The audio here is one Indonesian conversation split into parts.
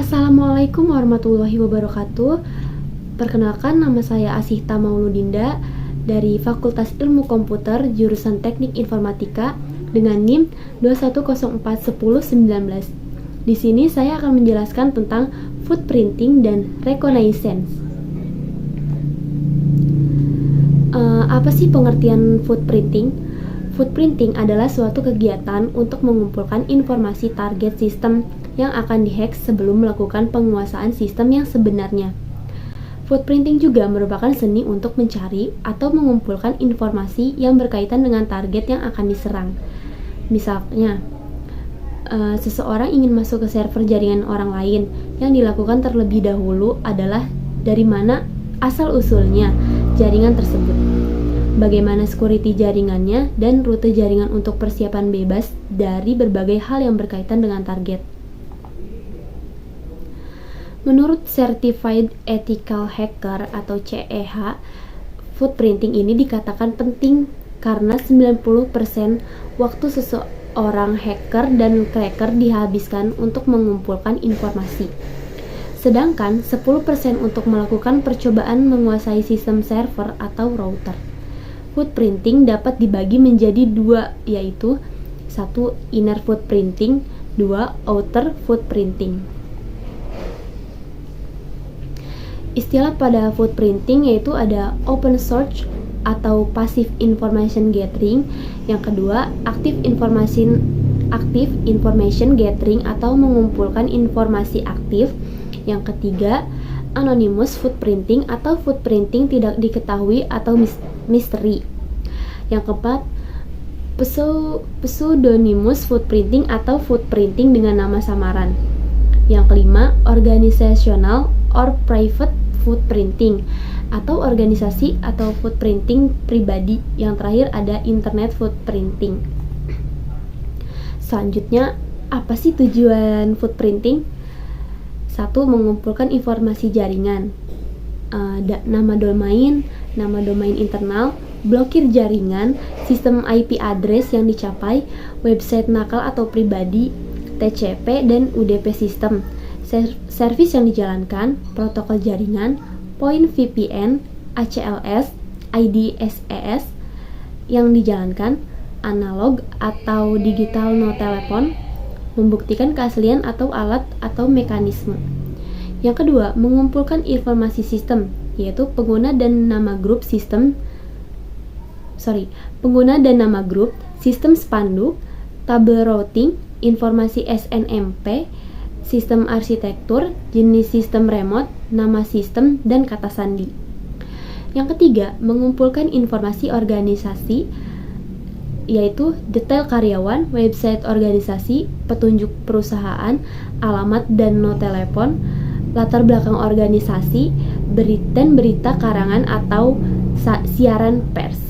Assalamualaikum warahmatullahi wabarakatuh. Perkenalkan, nama saya Asihta Mauludinda dari Fakultas Ilmu Komputer jurusan Teknik Informatika dengan NIM 21041019. Di sini saya akan menjelaskan tentang footprinting dan reconnaissance. Apa sih pengertian footprinting? Footprinting adalah suatu kegiatan untuk mengumpulkan informasi target sistem yang akan dihack sebelum melakukan penguasaan sistem yang sebenarnya. Footprinting juga merupakan seni untuk mencari atau mengumpulkan informasi yang berkaitan dengan target yang akan diserang. Misalnya, seseorang ingin masuk ke server jaringan orang lain. Yang dilakukan terlebih dahulu adalah dari mana asal-usulnya jaringan tersebut, bagaimana security jaringannya, dan rute jaringan untuk persiapan bebas dari berbagai hal yang berkaitan dengan target. Menurut Certified Ethical Hacker atau CEH, footprinting ini dikatakan penting karena 90% waktu seseorang hacker dan cracker dihabiskan untuk mengumpulkan informasi. Sedangkan 10% untuk melakukan percobaan menguasai sistem server atau router. Footprinting dapat dibagi menjadi dua, yaitu 1. Inner footprinting, 2. Outer footprinting. Istilah pada footprinting yaitu ada open source atau passive information gathering, yang kedua active information gathering atau mengumpulkan informasi aktif, yang ketiga anonymous footprinting atau footprinting tidak diketahui atau misteri, yang keempat pseudonymous footprinting atau footprinting dengan nama samaran, yang kelima organizational or private footprinting atau organisasi atau footprinting pribadi, yang terakhir ada internet footprinting. Selanjutnya, apa sih tujuan footprinting? 1. Mengumpulkan informasi jaringan, nama domain internal, blokir jaringan, sistem IP address yang dicapai, website nakal atau pribadi, TCP dan UDP sistem, service yang dijalankan, protokol jaringan, point VPN, ACLS, IDSES yang dijalankan, analog atau digital no telepon, membuktikan keaslian atau alat atau mekanisme. Yang kedua, mengumpulkan informasi sistem, yaitu pengguna dan nama grup, sistem spanduk, tabel routing, informasi SNMP, sistem arsitektur, jenis sistem remote, nama sistem, dan kata sandi. Yang ketiga, mengumpulkan informasi organisasi, yaitu detail karyawan, website organisasi, petunjuk perusahaan, alamat dan no telepon, latar belakang organisasi, dan berita karangan atau siaran pers.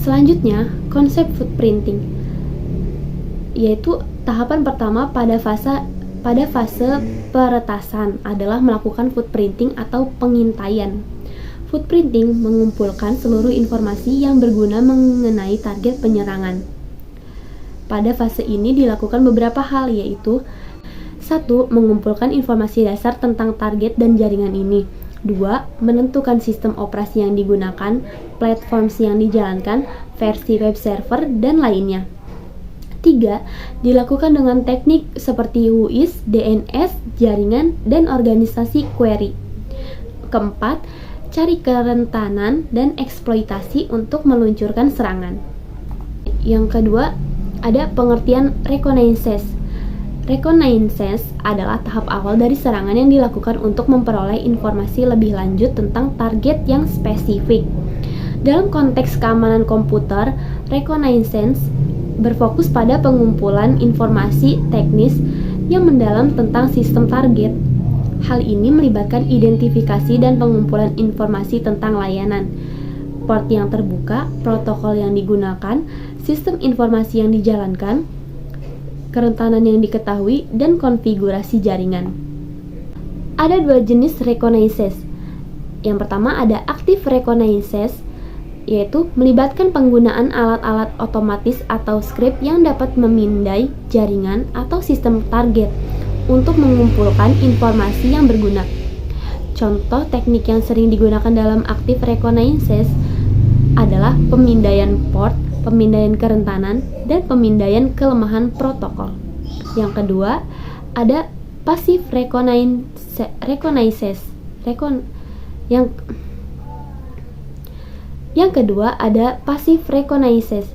Selanjutnya, konsep footprinting, yaitu tahapan pertama pada fase peretasan adalah melakukan footprinting atau pengintaian. Footprinting mengumpulkan seluruh informasi yang berguna mengenai target penyerangan. Pada fase ini dilakukan beberapa hal, yaitu 1. Mengumpulkan informasi dasar tentang target dan jaringan ini. 2. Menentukan sistem operasi yang digunakan, platform yang dijalankan, versi web server, dan lainnya. 3. Dilakukan dengan teknik seperti WHOIS, DNS, jaringan, dan organisasi query. Keempat, cari kerentanan dan eksploitasi untuk meluncurkan serangan. Yang kedua, ada pengertian reconnaissance. Reconnaissance adalah tahap awal dari serangan yang dilakukan untuk memperoleh informasi lebih lanjut tentang target yang spesifik. Dalam konteks keamanan komputer, reconnaissance berfokus pada pengumpulan informasi teknis yang mendalam tentang sistem target. Hal ini melibatkan identifikasi dan pengumpulan informasi tentang layanan, port yang terbuka, protokol yang digunakan, sistem informasi yang dijalankan, kerentanan yang diketahui, dan konfigurasi jaringan. Ada dua jenis reconnaissance. Yang pertama ada active reconnaissance, yaitu melibatkan penggunaan alat-alat otomatis atau script yang dapat memindai jaringan atau sistem target untuk mengumpulkan informasi yang berguna. Contoh teknik yang sering digunakan dalam active reconnaissance adalah pemindaian port, pemindaian kerentanan, dan pemindaian kelemahan protokol. Yang kedua, ada passive reconnaissance. Yang kedua ada passive reconnaissance,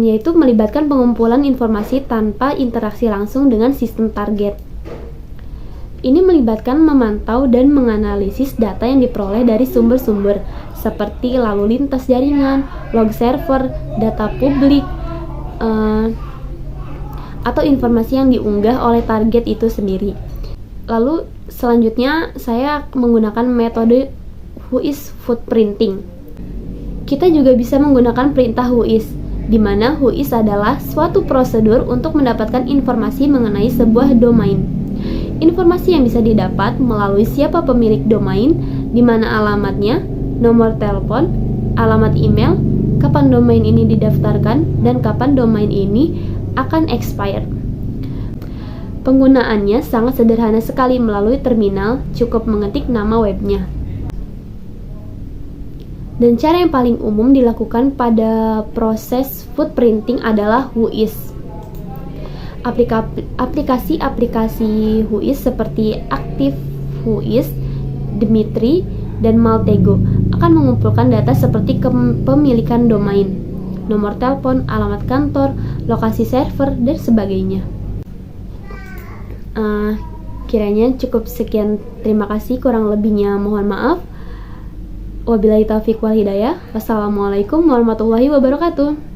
yaitu melibatkan pengumpulan informasi tanpa interaksi langsung dengan sistem target. Ini melibatkan memantau dan menganalisis data yang diperoleh dari sumber-sumber seperti lalu lintas jaringan, log server, data publik, atau informasi yang diunggah oleh target itu sendiri. Lalu selanjutnya saya menggunakan metode Whois footprinting. Kita juga bisa menggunakan perintah Whois, di mana Whois adalah suatu prosedur untuk mendapatkan informasi mengenai sebuah domain. Informasi yang bisa didapat melalui siapa pemilik domain, di mana alamatnya, nomor telepon, alamat email, kapan domain ini didaftarkan, dan kapan domain ini akan expire. Penggunaannya sangat sederhana sekali melalui terminal, cukup mengetik nama webnya. Dan cara yang paling umum dilakukan pada proses footprinting adalah Whois. Aplikasi-aplikasi Whois seperti Active Whois, Dimitri, dan Maltego akan mengumpulkan data seperti kepemilikan domain, nomor telepon, alamat kantor, lokasi server, dan sebagainya. Kiranya cukup sekian. Terima kasih, kurang lebihnya mohon maaf. Wabillahi taufiq wal hidayah. Wassalamualaikum warahmatullahi wabarakatuh.